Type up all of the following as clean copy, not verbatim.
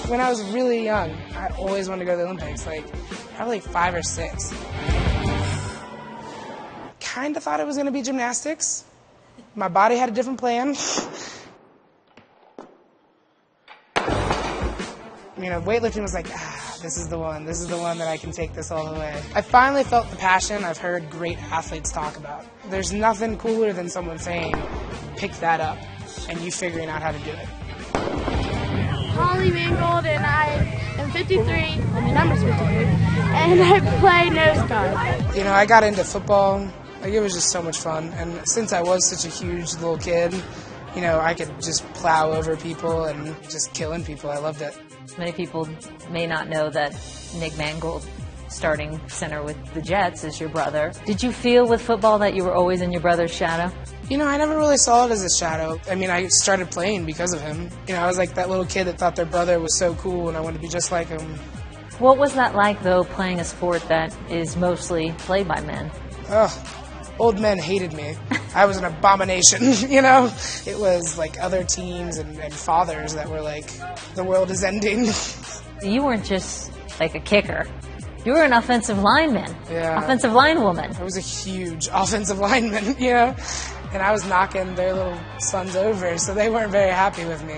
When I was really young, I always wanted to go to the Olympics, like probably 5 or 6. Kind of thought it was going to be gymnastics. My body had a different plan. You know, weightlifting was like, this is the one. This is the one that I can take this all the way. I finally felt the passion I've heard great athletes talk about. There's nothing cooler than someone saying, pick that up, and you figuring out how to do it. Holley Mangold, and I am 53, and my number's 53, and I play nose guard. You know, I got into football. Like, it was just so much fun, and since I was such a huge little kid, you know, I could just plow over people and just killing people. I loved it. Many people may not know that Nick Mangold, starting center with the Jets, is your brother. Did you feel with football that you were always in your brother's shadow? You know, I never really saw it as a shadow. I mean, I started playing because of him. You know, I was like that little kid that thought their brother was so cool and I wanted to be just like him. What was that like, though, playing a sport that is mostly played by men? Old men hated me. I was an abomination, you know? It was like other teams and fathers that were like, the world is ending. You weren't just like a kicker. You were an offensive lineman, yeah. Offensive line woman. I was a huge offensive lineman, you know? And I was knocking their little sons over, so they weren't very happy with me.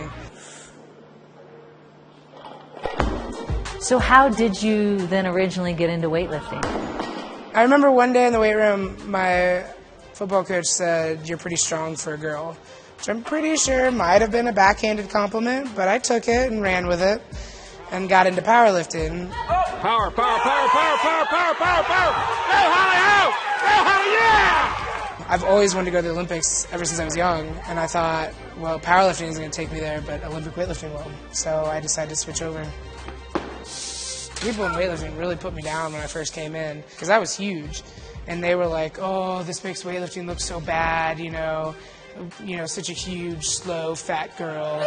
So how did you then originally get into weightlifting? I remember one day in the weight room, my football coach said, "You're pretty strong for a girl," which I'm pretty sure might have been a backhanded compliment, but I took it and ran with it and got into powerlifting. Power, power, power, power, power, power, power, power! Go, Holly, go! Go, Holly, yeah! I've always wanted to go to the Olympics ever since I was young, and I thought, well, powerlifting isn't going to take me there, but Olympic weightlifting will. So I decided to switch over. People in weightlifting really put me down when I first came in, because I was huge. And they were like, oh, this makes weightlifting look so bad, you know, such a huge, slow, fat girl.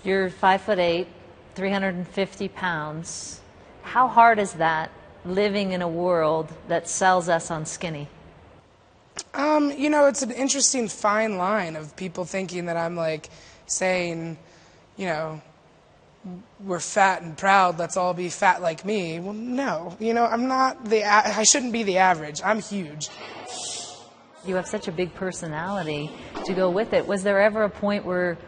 You're 5'8", 350 pounds. How hard is that, living in a world that sells us on skinny? You know, it's an interesting fine line of people thinking that I'm like saying, you know, we're fat and proud, let's all be fat like me. Well, no, you know, I'm not I shouldn't be the average. I'm huge. You have such a big personality to go with it. Was there ever a point where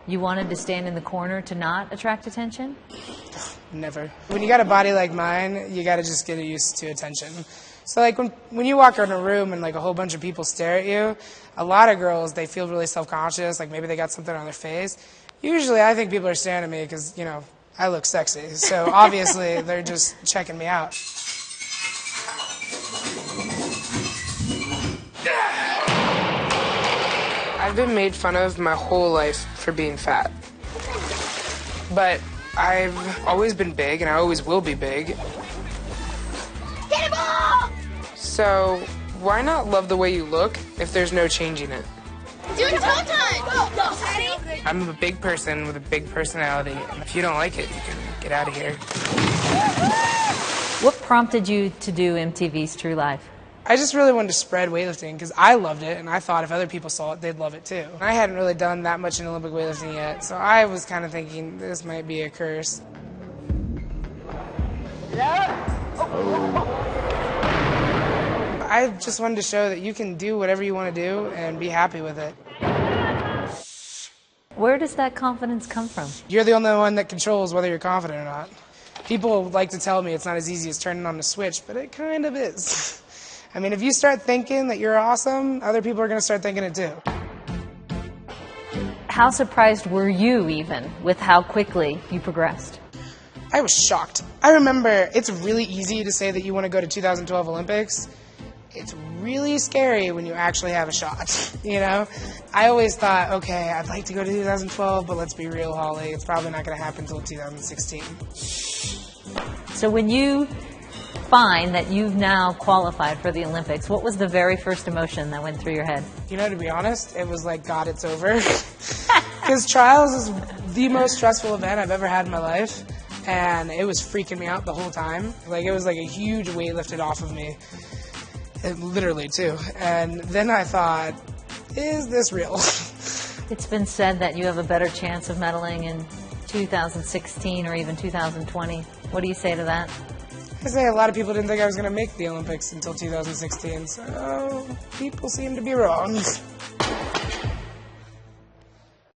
you wanted to stand in the corner to not attract attention? Never. When you got a body like mine, you got to just get used to attention. So like when you walk around a room and like a whole bunch of people stare at you, a lot of girls, they feel really self-conscious, like maybe they got something on their face. Usually I think people are staring at me because, you know, I look sexy. So obviously they're just checking me out. I've been made fun of my whole life for being fat. But I've always been big and I always will be big. Get a ball! So why not love the way you look if there's no changing it? Do it toe time! Go! Ready? I'm a big person with a big personality, and if you don't like it, you can get out of here. What prompted you to do MTV's True Life? I just really wanted to spread weightlifting because I loved it, and I thought if other people saw it, they'd love it too. I hadn't really done that much in Olympic weightlifting yet, so I was kind of thinking this might be a curse. I just wanted to show that you can do whatever you want to do and be happy with it. Where does that confidence come from? You're the only one that controls whether you're confident or not. People like to tell me it's not as easy as turning on the switch, but it kind of is. I mean, if you start thinking that you're awesome, other people are going to start thinking it too. How surprised were you even with how quickly you progressed? I was shocked. I remember it's really easy to say that you want to go to 2012 Olympics. It's really scary when you actually have a shot, you know? I always thought, okay, I'd like to go to 2012, but let's be real, Holly, it's probably not going to happen until 2016. So when you find that you've now qualified for the Olympics, what was the very first emotion that went through your head? You know, to be honest, it was like, God, it's over. Because trials is the most stressful event I've ever had in my life, and it was freaking me out the whole time. Like, it was like a huge weight lifted off of me. Literally, too. And then I thought, is this real? It's been said that you have a better chance of medaling in 2016 or even 2020. What do you say to that? I say a lot of people didn't think I was going to make the Olympics until 2016, so people seem to be wrong.